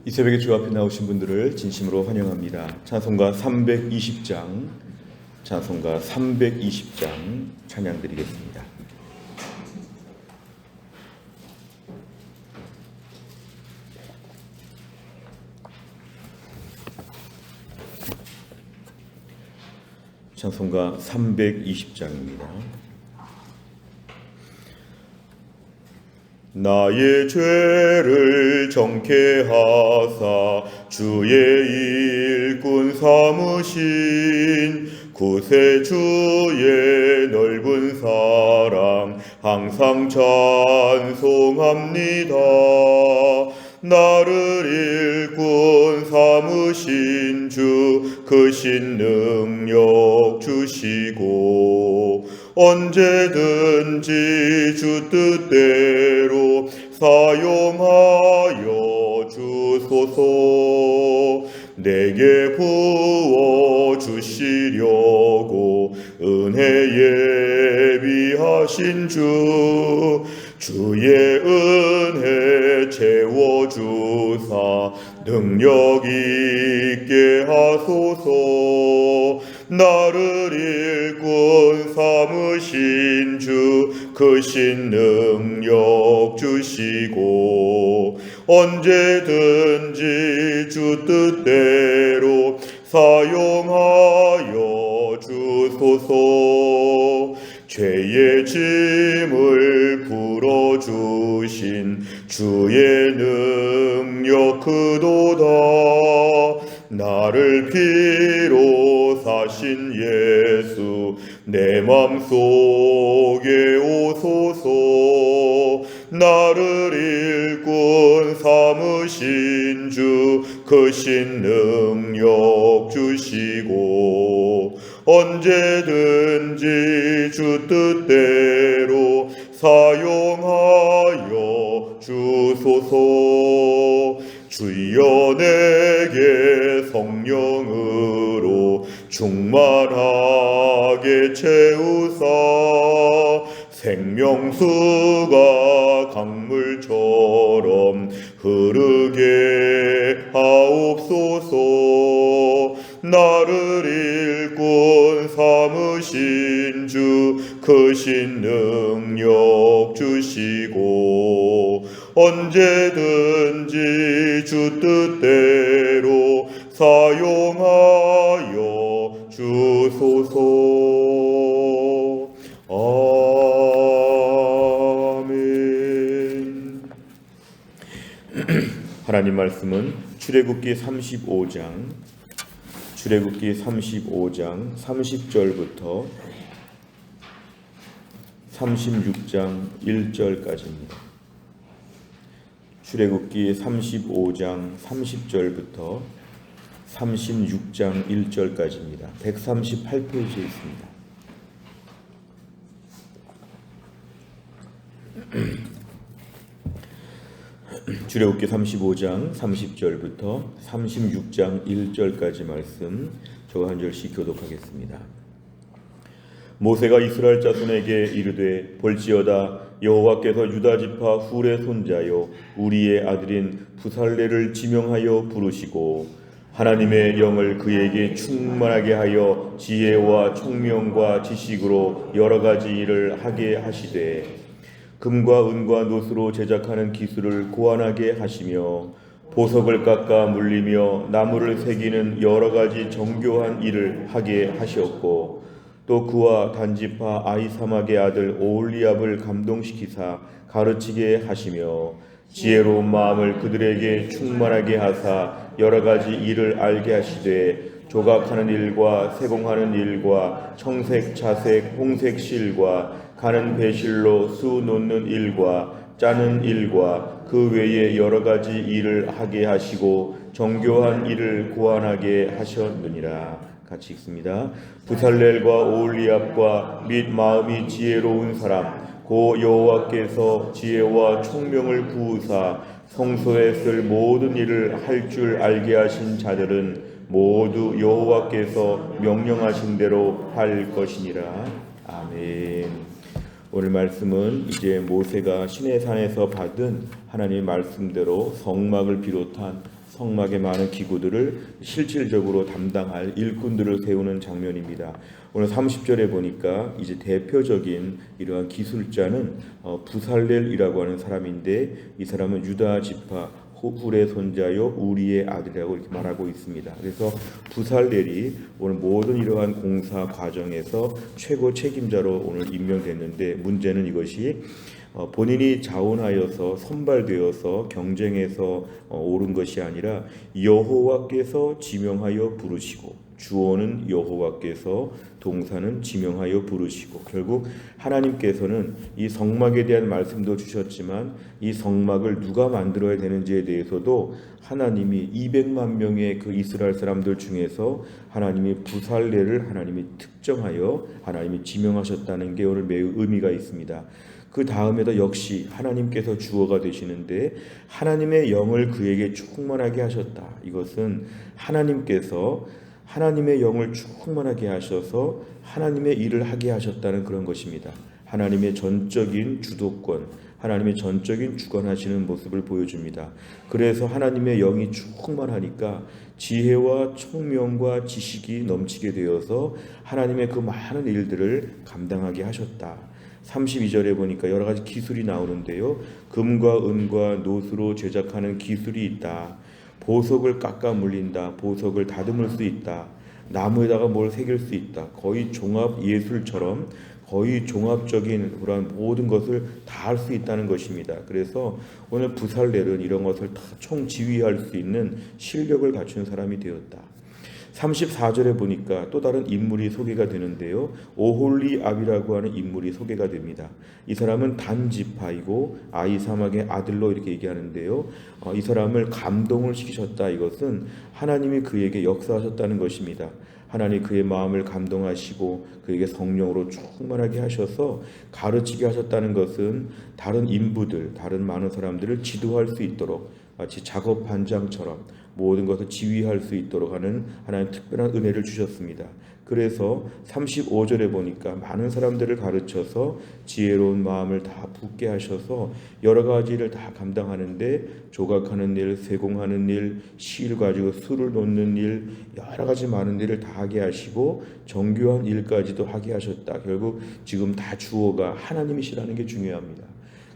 이 새벽에 주 앞에 나오신 분들을 진심으로 환영합니다. 찬송가 320장, 찬송가 320장 찬양 드리겠습니다. 찬송가 320장입니다. 나의 죄를 정케 하사 주의 일꾼 삼으신 구세주의 넓은 사랑 항상 찬송합니다. 나를 일꾼 삼으신 주 크신 능력 주시고 언제든지 주 뜻대로 사용하여 주소서. 내게 부어 주시려고 은혜 예비하신 주의 은혜 채워주사 능력 있게 하소서. 나를 일꾼 삼으신 주 크신 능력 주시고 언제든지 주 뜻대로 사용하여 주소서. 죄의 짐을 풀어주신 주의 능력 크도다. 나를 피로 사신 예수 내 맘속에 오소서. 나를 일꾼 삼으신 주 크신 능력 주시고 언제든지 주 뜻대로 사용하여 주소서. 주여 내게 성령으로 충만하게 채우사 생명수가 강물처럼 흐르게 하옵소서. 나를 일꾼 삼으신 주 크신 능력 주시고 언제든지 주 뜻대로 사용하여 주소서. 아멘. 하나님 말씀은 출애굽기 35장 30절부터 36장 1절까지입니다. 출애굽기 35장 30절부터 36장 1절까지입니다. 138페이지에 있습니다. 출애굽기 35장 30절부터 36장 1절까지 말씀 저 한 절씩 교독하겠습니다. 모세가 이스라엘 자손에게 이르되 볼지어다 여호와께서 유다 지파 훌의 손자요 우리의 아들인 부살레를 지명하여 부르시고 하나님의 영을 그에게 충만하게 하여 지혜와 총명과 지식으로 여러 가지 일을 하게 하시되 금과 은과 노스로 제작하는 기술을 고안하게 하시며 보석을 깎아 물리며 나무를 새기는 여러 가지 정교한 일을 하게 하셨고 또 그와 단지파 아히사막의 아들 오홀리압을 감동시키사 가르치게 하시며 지혜로운 마음을 그들에게 충만하게 하사 여러 가지 일을 알게 하시되 조각하는 일과 세공하는 일과 청색, 자색, 홍색 실과 가는 배실로 수 놓는 일과 짜는 일과 그 외에 여러 가지 일을 하게 하시고 정교한 일을 고안하게 하셨느니라. 같이 읽습니다. 부살렐과 오홀리압과 및 마음이 지혜로운 사람 고 여호와께서 지혜와 총명을 부으사 성소에 쓸 모든 일을 할 줄 알게 하신 자들은 모두 여호와께서 명령하신 대로 할 것이니라. 아멘. 오늘 말씀은 이제 모세가 시내산에서 받은 하나님의 말씀대로 성막을 비롯한 성막의 많은 기구들을 실질적으로 담당할 일꾼들을 세우는 장면입니다. 오늘 30절에 보니까 이제 대표적인 이러한 기술자는 부살렐이라고 하는 사람인데, 이 사람은 유다 지파 훌의 손자요 우리의 아들이라고 이렇게 말하고 있습니다. 그래서 부살렐이 오늘 모든 이러한 공사 과정에서 최고 책임자로 오늘 임명됐는데, 문제는 이것이 본인이 자원하여서 선발되어서 경쟁해서 오른 것이 아니라 여호와께서 지명하여 부르시고, 주어는 여호와께서, 동사는 지명하여 부르시고, 결국 하나님께서는 이 성막에 대한 말씀도 주셨지만 이 성막을 누가 만들어야 되는지에 대해서도 하나님이 200만 명의 그 이스라엘 사람들 중에서 하나님이 부살렐을 하나님이 특정하여 하나님이 지명하셨다는 게 오늘 매우 의미가 있습니다. 그 다음에도 역시 하나님께서 주어가 되시는데 하나님의 영을 그에게 충만하게 하셨다. 이것은 하나님께서 하나님의 영을 충만하게 하셔서 하나님의 일을 하게 하셨다는 그런 것입니다. 하나님의 전적인 주도권, 하나님의 전적인 주관하시는 모습을 보여줍니다. 그래서 하나님의 영이 충만하니까 지혜와 총명과 지식이 넘치게 되어서 하나님의 그 많은 일들을 감당하게 하셨다. 32절에 보니까 여러 가지 기술이 나오는데요. 금과 은과 노수로 제작하는 기술이 있다. 보석을 깎아 물린다. 보석을 다듬을 수 있다. 나무에다가 뭘 새길 수 있다. 거의 종합 예술처럼 거의 종합적인 그런 모든 것을 다 할 수 있다는 것입니다. 그래서 오늘 부살렐은 이런 것을 다 총지휘할 수 있는 실력을 갖춘 사람이 되었다. 34절에 보니까 또 다른 인물이 소개가 되는데요. 오홀리압이라고 하는 인물이 소개가 됩니다. 이 사람은 단 지파이고 아이사막의 아들로 이렇게 얘기하는데요. 이 사람을 감동을 시키셨다. 이것은 하나님이 그에게 역사하셨다는 것입니다. 하나님 그의 마음을 감동하시고 그에게 성령으로 충만하게 하셔서 가르치게 하셨다는 것은 다른 인부들, 다른 많은 사람들을 지도할 수 있도록 마치 작업 반장처럼 모든 것을 지휘할 수 있도록 하는 하나님 특별한 은혜를 주셨습니다. 그래서 35절에 보니까 많은 사람들을 가르쳐서 지혜로운 마음을 다 붙게 하셔서 여러 가지 일을 다 감당하는데, 조각하는 일, 세공하는 일, 실 가지고 술을 놓는 일, 여러 가지 많은 일을 다 하게 하시고 정교한 일까지도 하게 하셨다. 결국 지금 다 주어가 하나님이시라는 게 중요합니다.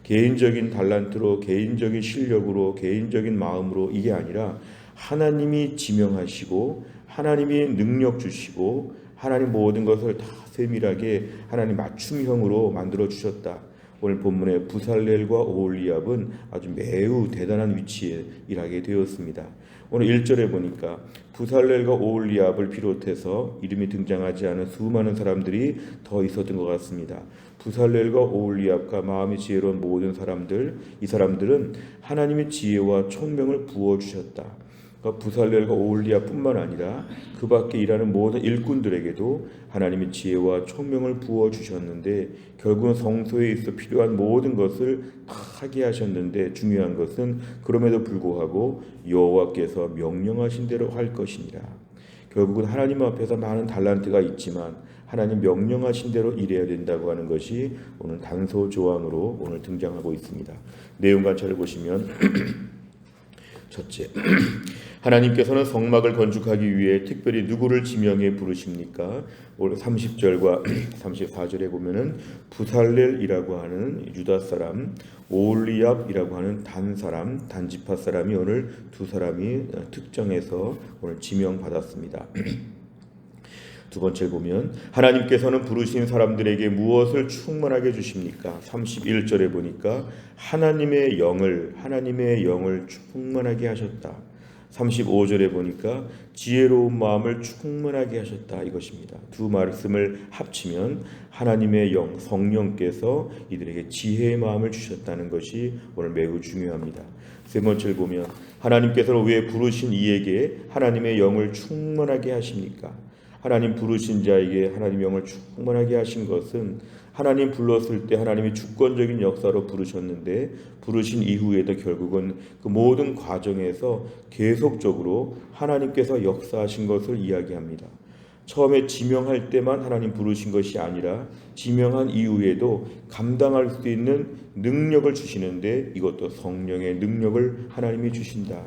개인적인 달란트로, 개인적인 실력으로, 개인적인 마음으로 이게 아니라 하나님이 지명하시고 하나님이 능력 주시고 하나님 모든 것을 다 세밀하게 하나님 맞춤형으로 만들어 주셨다. 오늘 본문의 부살렐과 오홀리압은 아주 매우 대단한 위치에 일하게 되었습니다. 오늘 1절에 보니까 부살렐과 오홀리압을 비롯해서 이름이 등장하지 않은 수많은 사람들이 더 있었던 것 같습니다. 부살렐과 오홀리압과 마음이 지혜로운 모든 사람들, 이 사람들은 하나님의 지혜와 총명을 부어주셨다. 부살렐과 오홀리압뿐만 아니라 그 밖에 일하는 모든 일꾼들에게도 하나님의 지혜와 총명을 부어주셨는데, 결국은 성소에 있어 필요한 모든 것을 다 하게 하셨는데, 중요한 것은 그럼에도 불구하고 여호와께서 명령하신 대로 할 것이니라. 결국은 하나님 앞에서 많은 달란트가 있지만 하나님 명령하신 대로 일해야 된다고 하는 것이 오늘 단서 조항으로 오늘 등장하고 있습니다. 내용 관찰을 보시면 첫째, 하나님께서는 성막을 건축하기 위해 특별히 누구를 지명해 부르십니까? 오늘 30절과 34절에 보면은 부살렐이라고 하는 유다 사람, 오홀리압이라고 하는 단 사람, 단지파 사람이 오늘 두 사람이 특정해서 오늘 지명받았습니다. 두 번째 보면 하나님께서는 부르신 사람들에게 무엇을 충만하게 주십니까? 31절에 보니까 하나님의 영을 충만하게 하셨다. 35절에 보니까 지혜로운 마음을 충만하게 하셨다. 이것입니다. 두 말씀을 합치면 하나님의 영, 성령께서 이들에게 지혜의 마음을 주셨다는 것이 오늘 매우 중요합니다. 세 번째를 보면 하나님께서는 왜 부르신 이에게 하나님의 영을 충만하게 하십니까? 하나님 부르신 자에게 하나님 영을 충만하게 하신 것은 하나님 불렀을 때 하나님이 주권적인 역사로 부르셨는데, 부르신 이후에도 결국은 그 모든 과정에서 계속적으로 하나님께서 역사하신 것을 이야기합니다. 처음에 지명할 때만 하나님 부르신 것이 아니라 지명한 이후에도 감당할 수 있는 능력을 주시는데 이것도 성령의 능력을 하나님이 주신다.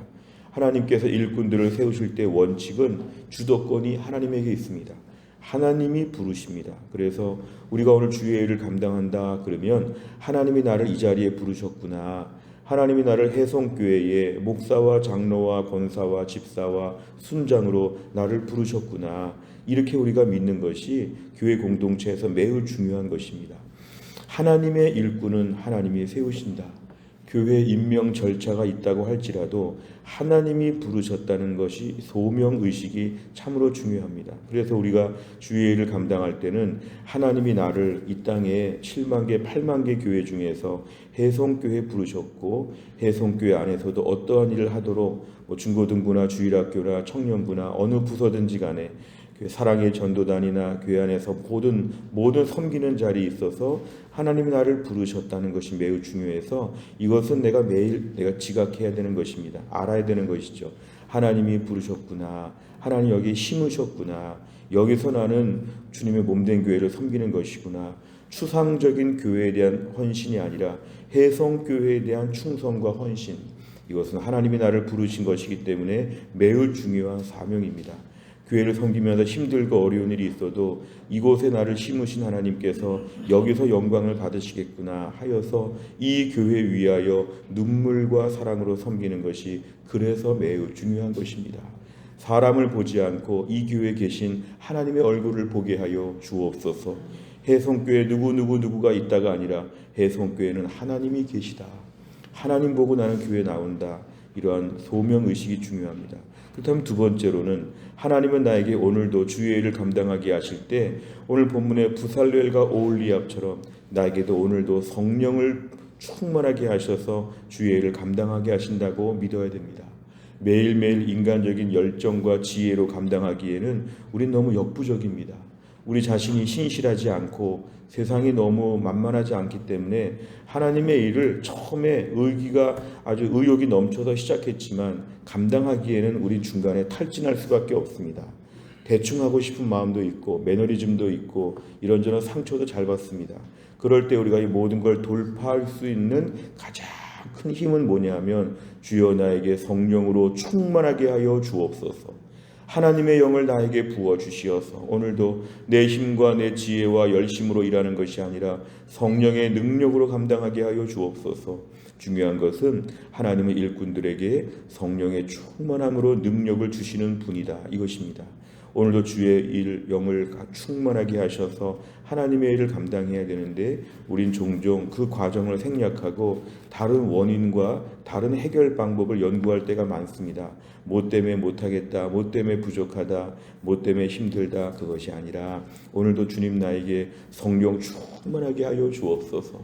하나님께서 일꾼들을 세우실 때 원칙은 주도권이 하나님에게 있습니다. 하나님이 부르십니다. 그래서 우리가 오늘 주의 일을 감당한다 그러면 하나님이 나를 이 자리에 부르셨구나. 하나님이 나를 해성교회에 목사와 장로와 권사와 집사와 순장으로 나를 부르셨구나. 이렇게 우리가 믿는 것이 교회 공동체에서 매우 중요한 것입니다. 하나님의 일꾼은 하나님이 세우신다. 교회 임명 절차가 있다고 할지라도 하나님이 부르셨다는 것이 소명의식이 참으로 중요합니다. 그래서 우리가 주의 일을 감당할 때는 하나님이 나를 이 땅에 7만 개, 8만 개 교회 중에서 해성교회 부르셨고 해성교회 안에서도 어떠한 일을 하도록 중고등부나 주일학교나 청년부나 어느 부서든지 간에 사랑의 전도단이나 교회 안에서 모든 섬기는 자리에 있어서 하나님이 나를 부르셨다는 것이 매우 중요해서 이것은 내가 매일 지각해야 되는 것입니다. 알아야 되는 것이죠. 하나님이 부르셨구나. 하나님 여기 심으셨구나. 여기서 나는 주님의 몸된 교회를 섬기는 것이구나. 추상적인 교회에 대한 헌신이 아니라 해성교회에 대한 충성과 헌신. 이것은 하나님이 나를 부르신 것이기 때문에 매우 중요한 사명입니다. 교회를 섬기면서 힘들고 어려운 일이 있어도 이곳에 나를 심으신 하나님께서 여기서 영광을 받으시겠구나 하여서 이 교회 위하여 눈물과 사랑으로 섬기는 것이 그래서 매우 중요한 것입니다. 사람을 보지 않고 이 교회에 계신 하나님의 얼굴을 보게 하여 주옵소서. 해성교회 누구가 있다가 아니라 해성교회는 하나님이 계시다. 하나님 보고 나는 교회에 나온다. 이러한 소명의식이 중요합니다. 그렇다면 두 번째로는 하나님은 나에게 오늘도 주의 일을 감당하게 하실 때 오늘 본문의 부살렐과 오홀리압처럼 나에게도 오늘도 성령을 충만하게 하셔서 주의 일을 감당하게 하신다고 믿어야 됩니다. 매일매일 인간적인 열정과 지혜로 감당하기에는 우린 너무 역부족입니다. 우리 자신이 신실하지 않고 세상이 너무 만만하지 않기 때문에 하나님의 일을 처음에 의욕이 넘쳐서 시작했지만 감당하기에는 우리 중간에 탈진할 수밖에 없습니다. 대충 하고 싶은 마음도 있고 매너리즘도 있고 이런저런 상처도 잘 받습니다. 그럴 때 우리가 이 모든 걸 돌파할 수 있는 가장 큰 힘은 뭐냐면 주여 나에게 성령으로 충만하게 하여 주옵소서. 하나님의 영을 나에게 부어주시어서 오늘도 내 힘과 내 지혜와 열심으로 일하는 것이 아니라 성령의 능력으로 감당하게 하여 주옵소서. 중요한 것은 하나님의 일꾼들에게 성령의 충만함으로 능력을 주시는 분이다. 이것입니다. 오늘도 주의 일 영을 충만하게 하셔서 하나님의 일을 감당해야 되는데 우린 종종 그 과정을 생략하고 다른 원인과 다른 해결 방법을 연구할 때가 많습니다. 뭐 때문에 못하겠다, 뭐 때문에 부족하다, 뭐 때문에 힘들다. 그것이 아니라 오늘도 주님 나에게 성령 충만하게 하여 주옵소서.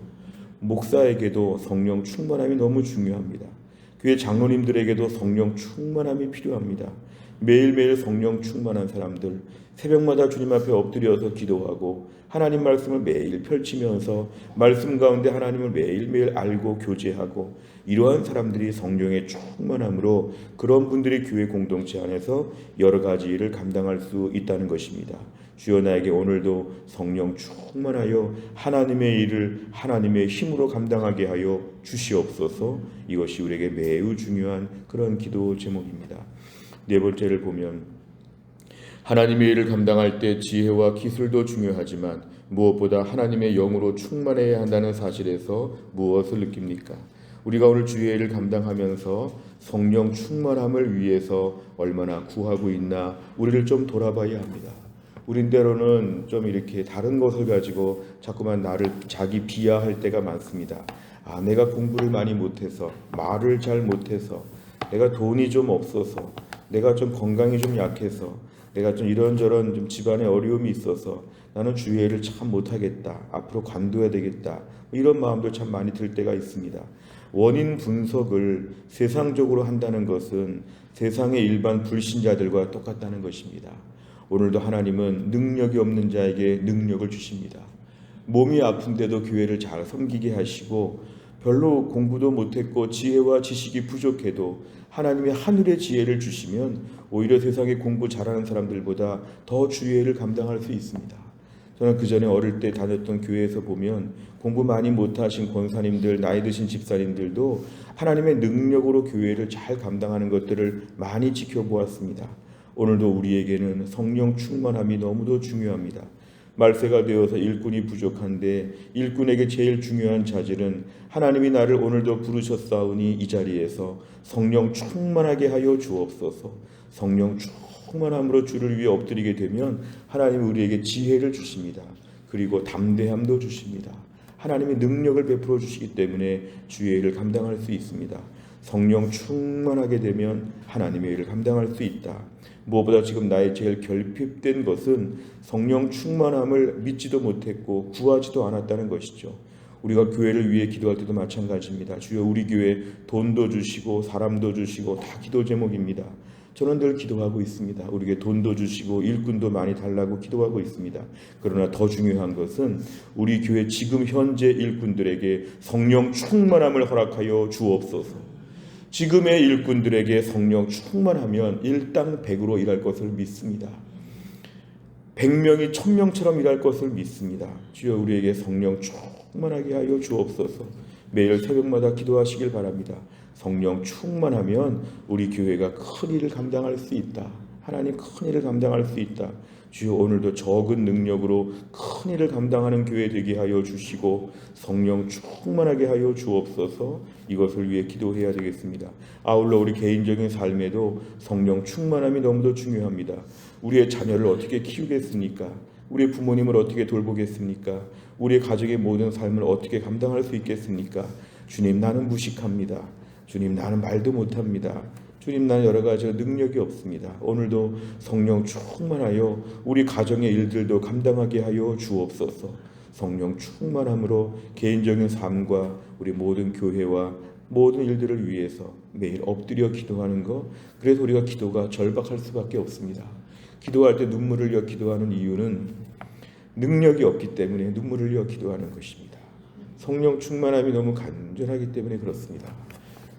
목사에게도 성령 충만함이 너무 중요합니다. 교회 장로님들에게도 성령 충만함이 필요합니다. 매일매일 성령 충만한 사람들, 새벽마다 주님 앞에 엎드려서 기도하고 하나님 말씀을 매일 펼치면서 말씀 가운데 하나님을 매일매일 알고 교제하고 이러한 사람들이 성령의 충만함으로 그런 분들이 교회 공동체 안에서 여러 가지 일을 감당할 수 있다는 것입니다. 주여 나에게 오늘도 성령 충만하여 하나님의 일을 하나님의 힘으로 감당하게 하여 주시옵소서. 이것이 우리에게 매우 중요한 그런 기도 제목입니다. 네 번째를 보면 하나님의 일을 감당할 때 지혜와 기술도 중요하지만 무엇보다 하나님의 영으로 충만해야 한다는 사실에서 무엇을 느낍니까? 우리가 오늘 주의 일을 감당하면서 성령 충만함을 위해서 얼마나 구하고 있나 우리를 좀 돌아봐야 합니다. 우린 때로는 좀 이렇게 다른 것을 가지고 자꾸만 나를 자기 비하할 때가 많습니다. 내가 공부를 많이 못해서, 말을 잘 못해서, 내가 돈이 좀 없어서, 내가 좀 건강이 좀 약해서, 내가 좀 이런저런 좀 집안에 어려움이 있어서 나는 주의 일을 참 못하겠다. 앞으로 관둬야 되겠다. 이런 마음도 참 많이 들 때가 있습니다. 원인 분석을 세상적으로 한다는 것은 세상의 일반 불신자들과 똑같다는 것입니다. 오늘도 하나님은 능력이 없는 자에게 능력을 주십니다. 몸이 아픈데도 교회를 잘 섬기게 하시고 별로 공부도 못했고 지혜와 지식이 부족해도 하나님의 하늘의 지혜를 주시면 오히려 세상에 공부 잘하는 사람들보다 더 주의를 감당할 수 있습니다. 저는 그 전에 어릴 때 다녔던 교회에서 보면 공부 많이 못하신 권사님들, 나이 드신 집사님들도 하나님의 능력으로 교회를 잘 감당하는 것들을 많이 지켜보았습니다. 오늘도 우리에게는 성령 충만함이 너무도 중요합니다. 말세가 되어서 일꾼이 부족한데 일꾼에게 제일 중요한 자질은 하나님이 나를 오늘도 부르셨사오니 이 자리에서 성령 충만하게 하여 주옵소서. 성령 충만함으로 주를 위해 엎드리게 되면 하나님은 우리에게 지혜를 주십니다. 그리고 담대함도 주십니다. 하나님의 능력을 베풀어 주시기 때문에 주의 일을 감당할 수 있습니다. 성령 충만하게 되면 하나님의 일을 감당할 수 있다. 무엇보다 지금 나의 제일 결핍된 것은 성령 충만함을 믿지도 못했고 구하지도 않았다는 것이죠. 우리가 교회를 위해 기도할 때도 마찬가지입니다. 주여 우리 교회 돈도 주시고 사람도 주시고 다 기도 제목입니다. 저는 늘 기도하고 있습니다. 우리에게 돈도 주시고 일꾼도 많이 달라고 기도하고 있습니다. 그러나 더 중요한 것은 우리 교회 지금 현재 일꾼들에게 성령 충만함을 허락하여 주옵소서. 지금의 일꾼들에게 성령 충만하면 일당백으로 일할 것을 믿습니다. 100명이 1000명처럼 일할 것을 믿습니다. 주여 우리에게 성령 충만하게 하여 주옵소서. 매일 새벽마다 기도하시길 바랍니다. 성령 충만하면 우리 교회가 큰 일을 감당할 수 있다. 하나님 큰 일을 감당할 수 있다. 주여 오늘도 적은 능력으로 큰 일을 감당하는 교회 되게 하여 주시고 성령 충만하게 하여 주옵소서. 이것을 위해 기도해야 되겠습니다. 아울러 우리 개인적인 삶에도 성령 충만함이 너무도 중요합니다. 우리의 자녀를 어떻게 키우겠습니까? 우리 부모님을 어떻게 돌보겠습니까? 우리의 가족의 모든 삶을 어떻게 감당할 수 있겠습니까? 주님 나는 무식합니다. 주님 나는 말도 못합니다. 주님 나는 여러 가지 능력이 없습니다. 오늘도 성령 충만하여 우리 가정의 일들도 감당하게 하여 주옵소서. 성령 충만함으로 개인적인 삶과 우리 모든 교회와 모든 일들을 위해서 매일 엎드려 기도하는 것. 그래서 우리가 기도가 절박할 수밖에 없습니다. 기도할 때 눈물을 흘려 기도하는 이유는 능력이 없기 때문에 눈물을 흘려 기도하는 것입니다. 성령 충만함이 너무 간절하기 때문에 그렇습니다.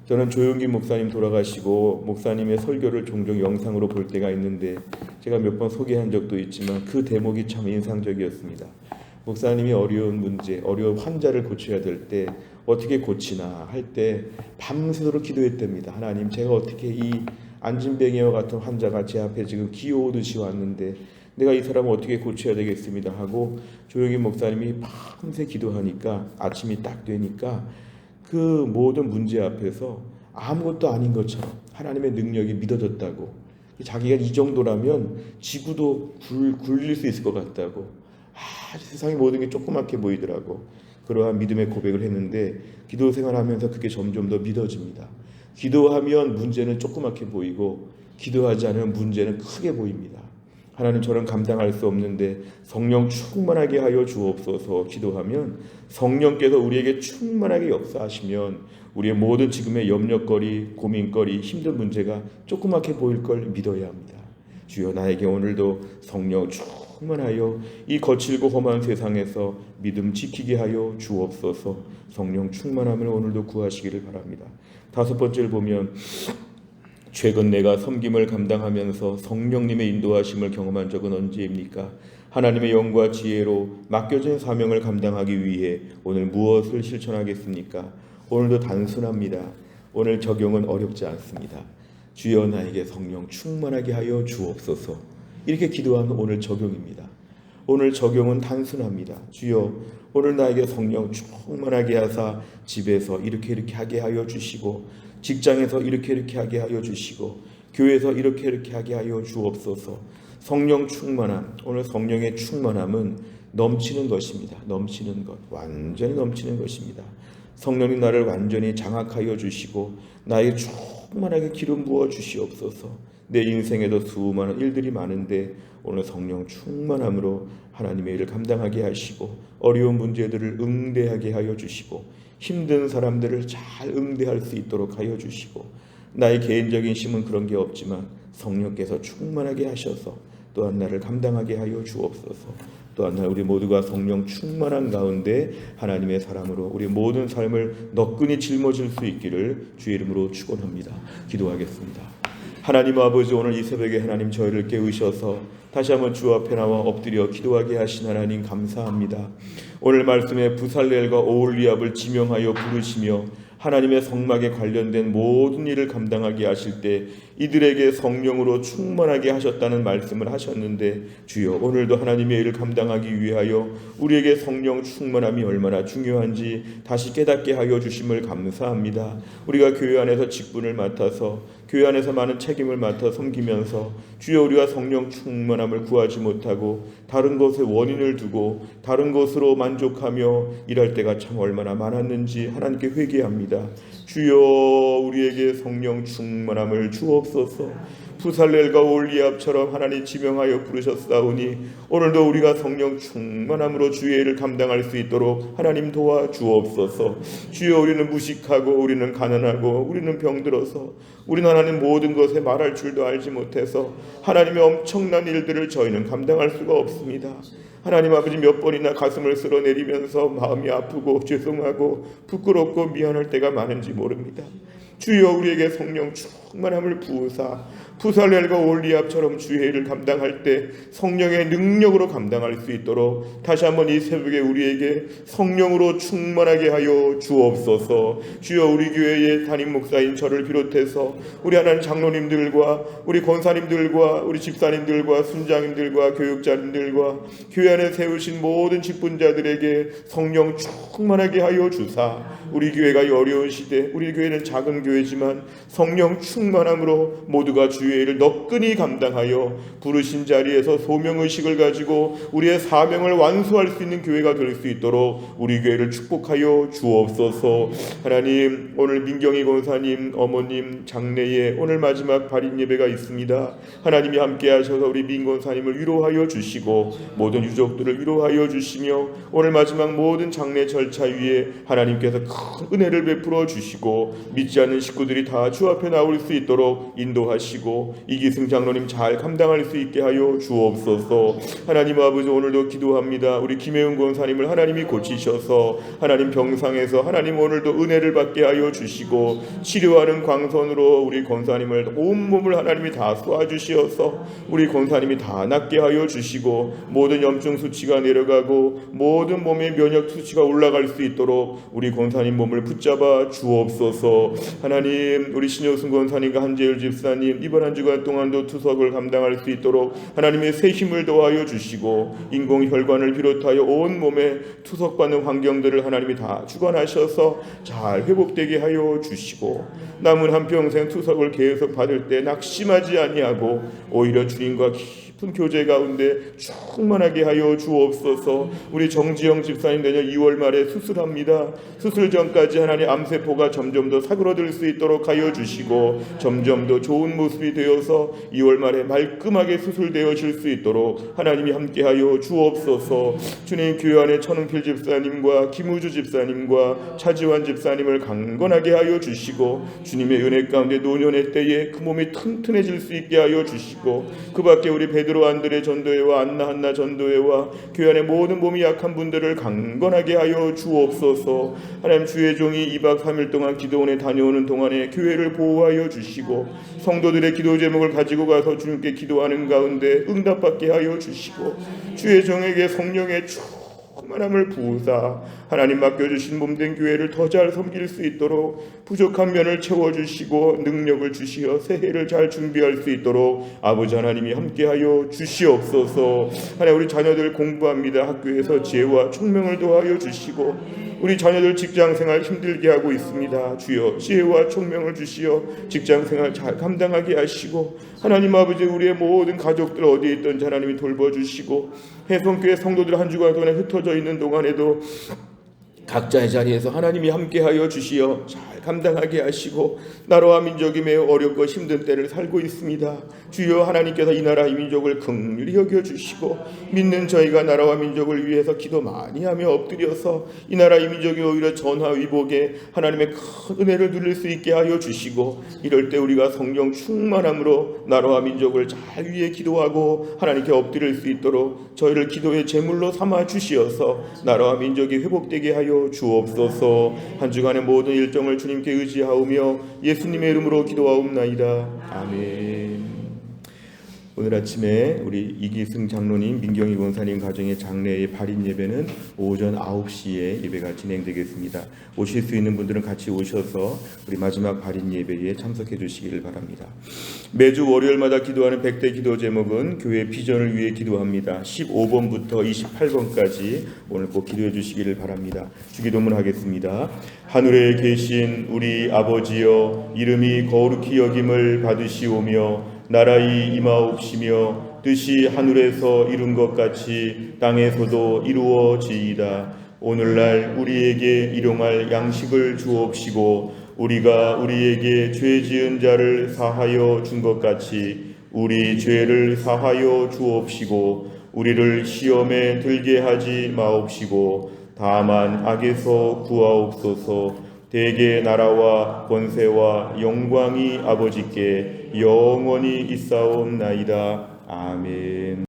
저는 조용기 목사님 돌아가시고 목사님의 설교를 종종 영상으로 볼 때가 있는데 제가 몇 번 소개한 적도 있지만 그 대목이 참 인상적이었습니다. 목사님이 어려운 문제, 어려운 환자를 고쳐야 될 때 어떻게 고치나 할 때 밤새도록 기도했답니다. 하나님 제가 어떻게 이 안진뱅이와 같은 환자가 제 앞에 지금 기어오듯이 왔는데 내가 이 사람을 어떻게 고쳐야 되겠습니다 하고 조용기 목사님이 밤새 기도하니까 아침이 딱 되니까 그 모든 문제 앞에서 아무것도 아닌 것처럼 하나님의 능력이 믿어졌다고, 자기가 이 정도라면 지구도 굴릴 수 있을 것 같다고, 세상의 모든 게 조그맣게 보이더라고. 그러한 믿음의 고백을 했는데 기도 생활하면서 그게 점점 더 믿어집니다. 기도하면 문제는 조그맣게 보이고 기도하지 않으면 문제는 크게 보입니다. 하나님 저는 감당할 수 없는데 성령 충만하게 하여 주옵소서. 기도하면 성령께서 우리에게 충만하게 역사하시면 우리의 모든 지금의 염려거리, 고민거리, 힘든 문제가 조그맣게 보일 걸 믿어야 합니다. 주여 나에게 오늘도 성령 충만하여 이 거칠고 험한 세상에서 믿음 지키게 하여 주옵소서. 성령 충만함을 오늘도 구하시기를 바랍니다. 5번째를 보면 최근 내가 섬김을 감당하면서 성령님의 인도하심을 경험한 적은 언제입니까? 하나님의 영과 지혜로 맡겨진 사명을 감당하기 위해 오늘 무엇을 실천하겠습니까? 오늘도 단순합니다. 오늘 적용은 어렵지 않습니다. 주여 나에게 성령 충만하게 하여 주옵소서. 이렇게 기도하는 오늘 적용입니다. 오늘 적용은 단순합니다. 주여 오늘 나에게 성령 충만하게 하사 집에서 이렇게 하게 하여 주시고 직장에서 이렇게 하게 하여 주시고 교회에서 이렇게 하게 하여 주옵소서. 성령 충만함, 오늘 성령의 충만함은 넘치는 것입니다. 넘치는 것, 완전히 넘치는 것입니다. 성령님 나를 완전히 장악하여 주시고 나에게 충만하게 기름 부어 주시옵소서. 내 인생에도 수많은 일들이 많은데 오늘 성령 충만함으로 하나님의 일을 감당하게 하시고 어려운 문제들을 응대하게 하여 주시고 힘든 사람들을 잘 응대할 수 있도록 하여 주시고 나의 개인적인 힘은 그런 게 없지만 성령께서 충만하게 하셔서 또한 나를 감당하게 하여 주옵소서. 또한 우리 모두가 성령 충만한 가운데 하나님의 사람으로 우리 모든 삶을 너끈히 짊어질 수 있기를 주의 이름으로 축원합니다. 기도하겠습니다. 하나님 아버지, 오늘 이 새벽에 하나님 저희를 깨우셔서 다시 한번 주 앞에 나와 엎드려 기도하게 하신 하나님 감사합니다. 오늘 말씀에 부살렐과 오홀리압을 지명하여 부르시며 하나님의 성막에 관련된 모든 일을 감당하게 하실 때 이들에게 성령으로 충만하게 하셨다는 말씀을 하셨는데, 주여 오늘도 하나님의 일을 감당하기 위하여 우리에게 성령 충만함이 얼마나 중요한지 다시 깨닫게 하여 주심을 감사합니다. 우리가 교회 안에서 직분을 맡아서 교회 안에서 많은 책임을 맡아 섬기면서 주여 우리가 성령 충만함을 구하지 못하고 다른 것에 원인을 두고 다른 것으로 만족하며 일할 때가 참 얼마나 많았는지 하나님께 회개합니다. 주여 우리에게 성령 충만함을 주옵소서. 부살렐과 오홀리압처럼 하나님 지명하여 부르셨사오니 오늘도 우리가 성령 충만함으로 주의 일을 감당할 수 있도록 하나님 도와주옵소서. 주여 우리는 무식하고 우리는 가난하고 우리는 병들어서 우리는 하나님 모든 것에 말할 줄도 알지 못해서 하나님의 엄청난 일들을 저희는 감당할 수가 없습니다. 하나님 아버지, 몇 번이나 가슴을 쓸어내리면서 마음이 아프고 죄송하고 부끄럽고 미안할 때가 많은지 모릅니다. 주여 우리에게 성령 충만함을 부으사 부살렐과 오홀리압처럼 주의 일을 감당할 때 성령의 능력으로 감당할 수 있도록 다시 한번 이 새벽에 우리에게 성령으로 충만하게 하여 주옵소서. 주여 우리 교회의 담임 목사인 저를 비롯해서 우리 하나님 장로님들과 우리 권사님들과 우리 집사님들과 순장님들과 교육자님들과 교회 안에 세우신 모든 직분자들에게 성령 충만하게 하여 주사 우리 교회가 어려운 시대, 우리 교회는 작은 교회지만 성령 충만함으로 모두가 주의 일을 너끈히 감당하여 부르신 자리에서 소명의식을 가지고 우리의 사명을 완수할 수 있는 교회가 될 수 있도록 우리 교회를 축복하여 주옵소서. 하나님, 오늘 민경희 권사님 어머님 장례에 오늘 마지막 발인 예배가 있습니다. 하나님이 함께 하셔서 우리 민 권사님을 위로하여 주시고 모든 유족들을 위로하여 주시며 오늘 마지막 모든 장례 절차 위에 하나님께서 큰 은혜를 베풀어 주시고 믿지 않는 식구들이 다 주 앞에 나올 수 있도록 인도하시고 이기승 장로님 잘 감당할 수 있게 하여 주옵소서. 하나님 아버지, 오늘도 기도합니다. 우리 김혜은 권사님을 하나님이 고치셔서 하나님 병상에서 하나님 오늘도 은혜를 받게 하여 주시고 치료하는 광선으로 우리 권사님을 온몸을 하나님이 다 쏘아주시어서 우리 권사님이 다 낫게 하여 주시고 모든 염증 수치가 내려가고 모든 몸의 면역 수치가 올라갈 수 있도록 우리 권사님 몸을 붙잡아 주옵소서. 하나님, 우리 신효승 권사님과 한재율 집사님 이번 한 주간 동안도 투석을 감당할 수 있도록 하나님의 새 힘을 더하여 주시고 인공혈관을 비롯하여 온 몸에 투석받는 환경들을 하나님이 다 주관하셔서 잘 회복되게 하여 주시고 남은 한평생 투석을 계속 받을 때 낙심하지 아니하고 오히려 주님과 깊은 교제 가운데 충만하게 하여 주옵소서. 우리 정지영 집사님 내년 2월 말에 수술합니다. 수술 전까지 하나님 암세포가 점점 더 사그러들 수 있도록 하여 주시고 점점 더 좋은 모습이 되어서 2월 말에 말끔하게 수술되어질 수 있도록 하나님이 함께하여 주옵소서. 주님, 교회 안에 천은필 집사님과 김우주 집사님과 차지환 집사님을 강건하게 하여 주시고 주님의 은혜 가운데 노년의 때에 그 몸이 튼튼해질 수 있게 하여 주시고 그 밖에 우리 베드로 안드레 전도회와 안나 한나 전도회와 교회 안에 모든 몸이 약한 분들을 강건하게 하여 주옵소서. 하나님, 주의 종이 2박 3일 동안 기도원에 다녀오는 동안에 교회를 보호하여 주시고 성도들의 기도 제목을 가지고 가서 주님께 기도하는 가운데 응답받게 하여 주시고 주의 종에게 성령의 충만함을 부으사 하나님 맡겨주신 몸된 교회를 더 잘 섬길 수 있도록 부족한 면을 채워주시고 능력을 주시어 새해를 잘 준비할 수 있도록 아버지 하나님이 함께하여 주시옵소서. 하나님, 우리 자녀들 공부합니다. 학교에서 지혜와 총명을 더하여 주시고 우리 자녀들 직장생활 힘들게 하고 있습니다. 주여 지혜와 총명을 주시어 직장생활 잘 감당하게 하시고 하나님 아버지, 우리의 모든 가족들 어디에 있든지 하나님이 돌봐주시고 해성교회 성도들 한 주간 동안에 흩어져 있는 동안에도 각자의 자리에서 하나님이 함께하여 주시어 잘 감당하게 하시고 나라와 민족이 매우 어렵고 힘든 때를 살고 있습니다. 주여 하나님께서 이 나라 이 민족을 긍휼히 여겨주시고 믿는 저희가 나라와 민족을 위해서 기도 많이 하며 엎드려서 이 나라 이 민족이 오히려 전화위복에 하나님의 큰 은혜를 누릴 수 있게 하여 주시고 이럴 때 우리가 성령 충만함으로 나라와 민족을 잘 위해 기도하고 하나님께 엎드릴 수 있도록 저희를 기도의 제물로 삼아 주시어서 나라와 민족이 회복되게 하여 주옵소서. 한 주간의 모든 일정을 주님께 의지하오며 예수님의 이름으로 기도하옵나이다. 아멘. 오늘 아침에 우리 이기승 장로님, 민경희 권사님 가정의 장례의 발인 예배는 오전 9시에 예배가 진행되겠습니다. 오실 수 있는 분들은 같이 오셔서 우리 마지막 발인 예배에 참석해 주시기를 바랍니다. 매주 월요일마다 기도하는 100대 기도 제목은 교회 비전을 위해 기도합니다. 15번부터 28번까지 오늘 꼭 기도해 주시기를 바랍니다. 주기도문 하겠습니다. 하늘에 계신 우리 아버지여, 이름이 거룩히 여김을 받으시오며 나라의 임하옵시며 뜻이 하늘에서 이룬 것 같이 땅에서도 이루어지이다. 오늘날 우리에게 일용할 양식을 주옵시고 우리가 우리에게 죄 지은 자를 사하여 준 것 같이 우리 죄를 사하여 주옵시고 우리를 시험에 들게 하지 마옵시고 다만 악에서 구하옵소서. 대개 나라와 권세와 영광이 아버지께 영원히 있사옵나이다. 아멘.